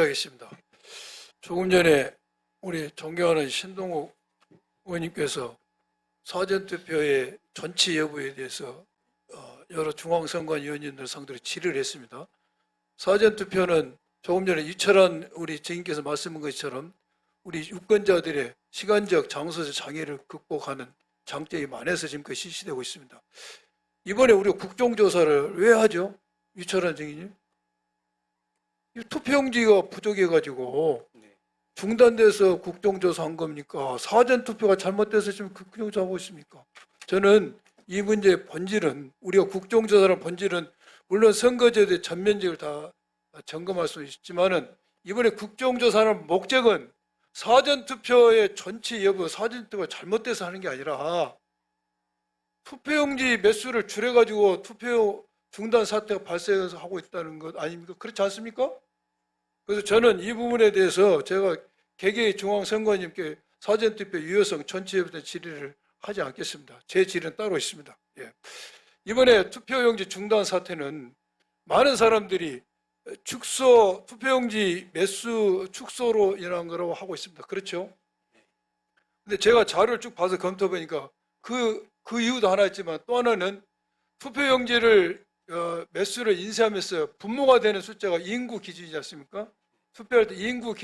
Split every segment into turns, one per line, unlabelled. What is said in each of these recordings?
하겠습니다. 조금 전에 우리 존경하는 신동욱 의원님께서 사전투표의 전치 여부에 대해서 여러 중앙선관위원님들 상대로 질의를 했습니다. 사전투표는 조금 전에 이철환 우리 증인께서 말씀한 것처럼 우리 유권자들의 시간적, 장소적 장애를 극복하는 장점이 많아서 지금까지 실시되고 있습니다. 이번에 우리가 국정조사를 왜 하죠? 이철환 증인님? 투표용지가 부족해가지고 중단돼서 국정조사한 겁니까? 사전투표가 잘못돼서 지금 국정조사하고 있습니까? 저는 이 문제의 본질은, 우리가 국정조사의 본질은 물론 선거제도의 전면적을 다 점검할 수 있지만은 이번에 국정조사는 목적은 사전투표의 전치 여부, 사전투표가 잘못돼서 하는 게 아니라 투표용지 매수를 줄여가지고 투표 중단 사태가 발생해서 하고 있다는 것 아닙니까? 그렇지 않습니까? 그래서 저는 이 부분에 대해서 제가 개개의 중앙선관위님께 사전투표 유효성 전체 여부에 질의를 하지 않겠습니다. 제 질의는 따로 있습니다. 예. 이번에 투표용지 중단 사태는 많은 사람들이 축소, 투표용지 매수 축소로 인한 거라고 하고 있습니다. 그렇죠? 근데 제가 자료를 쭉 봐서 검토해보니까 그 이유도 하나 있지만 또 하나는 투표용지를 매수를 인쇄하면서 분모가 되는 숫자가 인구 기준이지 않습니까? 투표할 때 인구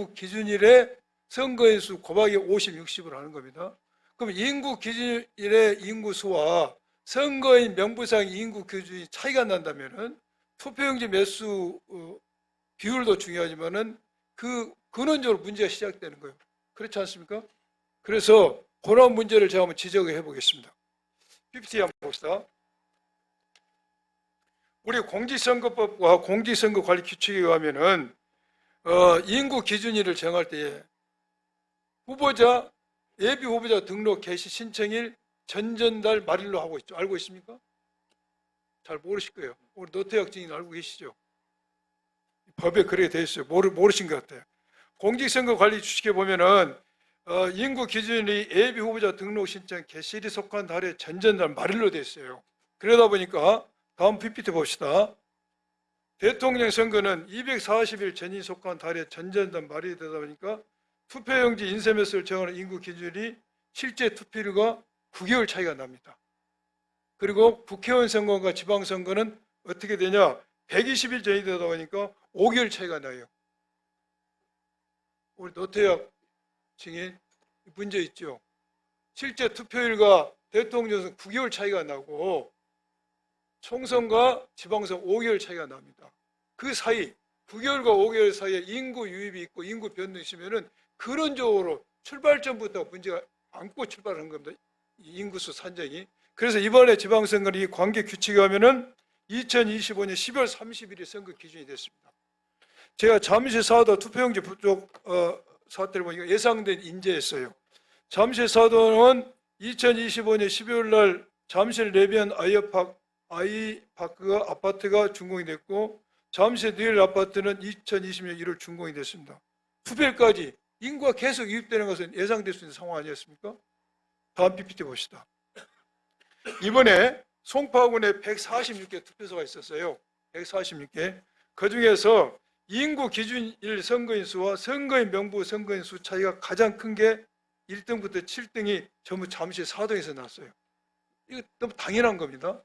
기준일에 선거인 수 곱하기 50, 60을 하는 겁니다. 그럼 인구 기준일의 인구수와 선거인 명부상 인구 기준이 차이가 난다면은 투표용지 매수 비율도 중요하지만은 근원적으로 문제가 시작되는 거예요. 그렇지 않습니까? 그래서 그런 문제를 제가 한번 지적해 보겠습니다. PPT 한번 봅시다. 우리 공직선거법과 공직선거관리규칙에 의하면은 인구 기준일을 정할 때에 후보자, 예비 후보자 등록 개시 신청일 전전달 말일로 하고 있죠. 알고 있습니까? 잘 모르실 거예요. 우리 노태혁 증인 알고 계시죠? 법에 그렇게 되어 있어요. 모르신 것 같아요. 공직선거관리규칙에 보면은 인구 기준일이 예비 후보자 등록 신청 개시일이 속한 달의 전전달 말일로 되어 있어요. 그러다 보니까 다음 PPT 봅시다. 대통령 선거는 240일 전이 속한 달의 전전달 말이 되다 보니까 투표용지 인쇄 매수를 정하는 인구 기준이 실제 투표율과 9개월 차이가 납니다. 그리고 국회의원 선거와 지방선거는 어떻게 되냐? 120일 전이 되다 보니까 5개월 차이가 나요. 우리 노태혁 증인 문제 있죠? 실제 투표율과 대통령 선거 9개월 차이가 나고 총선과 지방선 5개월 차이가 납니다. 그 사이 9개월과 5개월 사이에 인구 유입이 있고 인구 변동이 있으면은 근원적으로 출발점부터 문제가 안고 출발하는 겁니다. 이 인구수 산정이. 그래서 이번에 지방선거는 이 관계 규칙에 하면은 2025년 10월 30일이 선거 기준이 됐습니다. 제가 잠실 사도 투표용지 부족 사태를 보니까 예상된 인재였어요. 잠실 사도는 2025년 12월 날 잠실 레비안 아이파크가 아파트가 준공이 됐고 잠실 뉴엘 아파트는 2020년 1월 준공이 됐습니다. 투표일까지 인구가 계속 유입되는 것은 예상될 수 있는 상황 아니었습니까? 다음 PPT 봅시다. 이번에 송파군에 146개 투표소가 있었어요. 146개. 그중에서 인구 기준일 선거인 수와 선거인 명부 선거인 수 차이가 가장 큰 게 1등부터 7등이 전부 잠실 사동에서 났어요. 이거 너무 당연한 겁니다.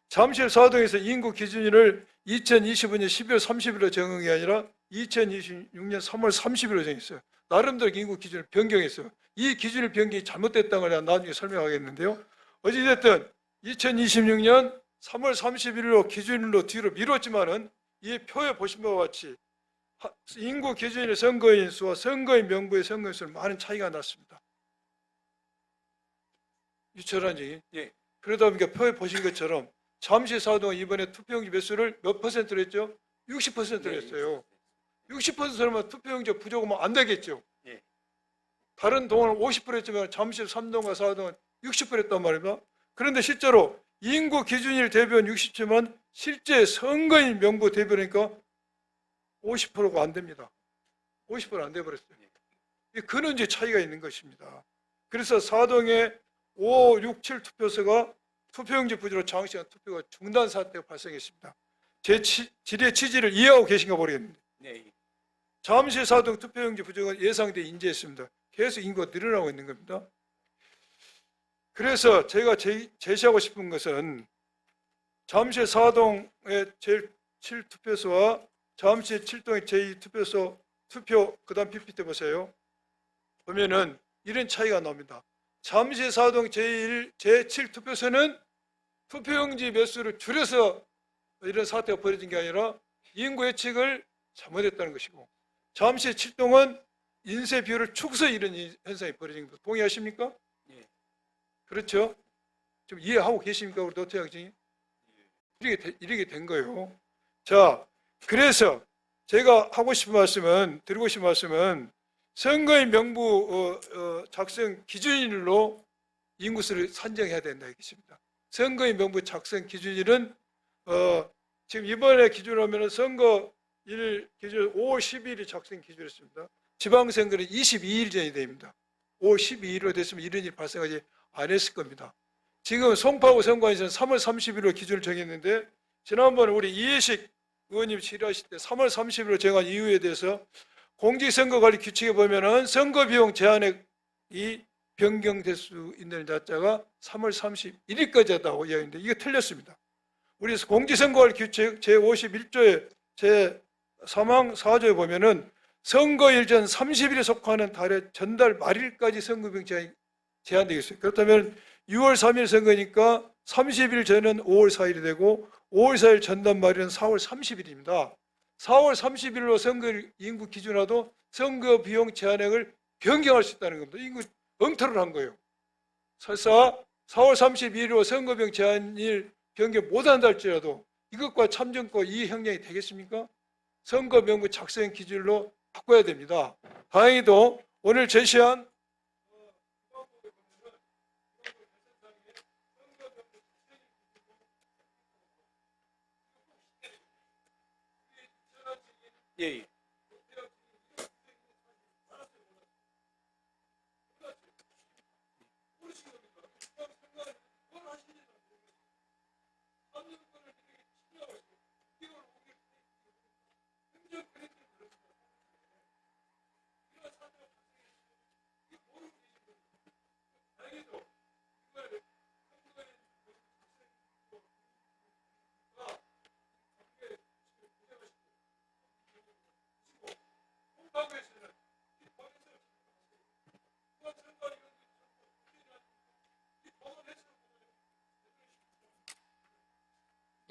잠실 사동에서 인구 기준일을 2025년 12월 30일로 정한 게 아니라 2026년 3월 30일로 정했어요. 나름대로 인구 기준을 변경했어요. 이 기준을 변경이 잘못됐다는 걸 나중에 설명하겠는데요. 어찌됐든 2026년 3월 30일로 기준일로 뒤로 미뤘지만은 이 표에 보신 바와 같이 인구 기준일 선거인 수와 선거인 명부의 선거인 수는 많은 차이가 났습니다. 유철한 증인. 예. 그러다 보니까 표에 보신 것처럼 잠실 사동은 이번에 투표용지 매수를 몇 퍼센트로 했죠? 60%로 했어요. 60%면 투표용지 부족하면 안 되겠죠. 예. 다른 동은 50% 했지만 잠실 3동과 4동은 60% 했단 말입니다. 그런데 실제로 인구 기준일 대변 60%면 실제 선거인 명부 대변이니까 50%가 안 됩니다. 50% 안 돼버렸어요. 이 근원적 차이가 있는 것입니다. 그래서 4동의 5, 6, 7 투표소가 투표용지 부재로 장시간 투표가 중단 사태가 발생했습니다. 제 질의 취지를 이해하고 계신가 모르겠는데.
네,
잠실 사동 투표용지 부족은 예상돼 인지했습니다. 계속 인구가 늘어나고 있는 겁니다. 그래서 제가 제시하고 싶은 것은 잠실 사동의 제7투표소와 잠실 7동의 제2투표소 투표 그다음 PPT 보세요. 보면은 이런 차이가 납니다. 잠실 사동 제7투표소는 투표용지 몇 수를 줄여서 이런 사태가 벌어진 게 아니라 인구 예측을 잘못했다는 것이고, 잠실 7동은 인쇄 비율을 축소 이런 현상이 벌어진 겁니다. 동의하십니까? 예. 그렇죠? 좀 이해하고 계십니까? 우리 노태양증이? 이렇게 된 거예요. 자, 그래서 제가 하고 싶은 말씀은, 드리고 싶은 말씀은 선거인 명부 작성 기준일로 인구수를 산정해야 된다 이것입니다. 선거인 명부 작성 기준일은 지금 이번에 기준으로 하면 선거일 기준 5월 12일이 작성 기준이었습니다. 지방선거는 22일 전이 됩니다. 5월 12일로 됐으면 이런 일이 발생하지 않았을 겁니다. 지금 송파구 선관위에서는 3월 30일로 기준을 정했는데, 지난번에 우리 이해식 의원님 질의하실 때 3월 30일로 정한 이유에 대해서 공직선거관리 규칙에 보면은 선거비용 제한액이 변경될 수 있는 날짜가 3월 31일까지였다고 이야기했는데 이게 틀렸습니다. 우리 공직선거관리 규칙 제51조의 제3항 4조에 보면은 선거일 전 30일에 속하는 달의 전달 말일까지 선거비용 제한이 제한되겠어요. 그렇다면 6월 3일 선거니까 30일 전은 5월 4일이 되고 5월 4일 전단 말일은 4월 30일입니다. 4월 30일로 선거일 인구 기준화도 선거 비용 제한액을 변경할 수 있다는 겁니다. 이거 엉터리를 한 거예요. 설사 4월 31일로 선거 비용 제한일 변경 못한다 할지라도 이것과 참정권 이해 형량이 되겠습니까? 선거 명부 작성 기준으로 바꿔야 됩니다. 다행히도 오늘 제시한 예.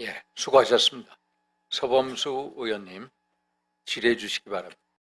예, 수고하셨습니다. 서범수 의원님 질의해 주시기 바랍니다.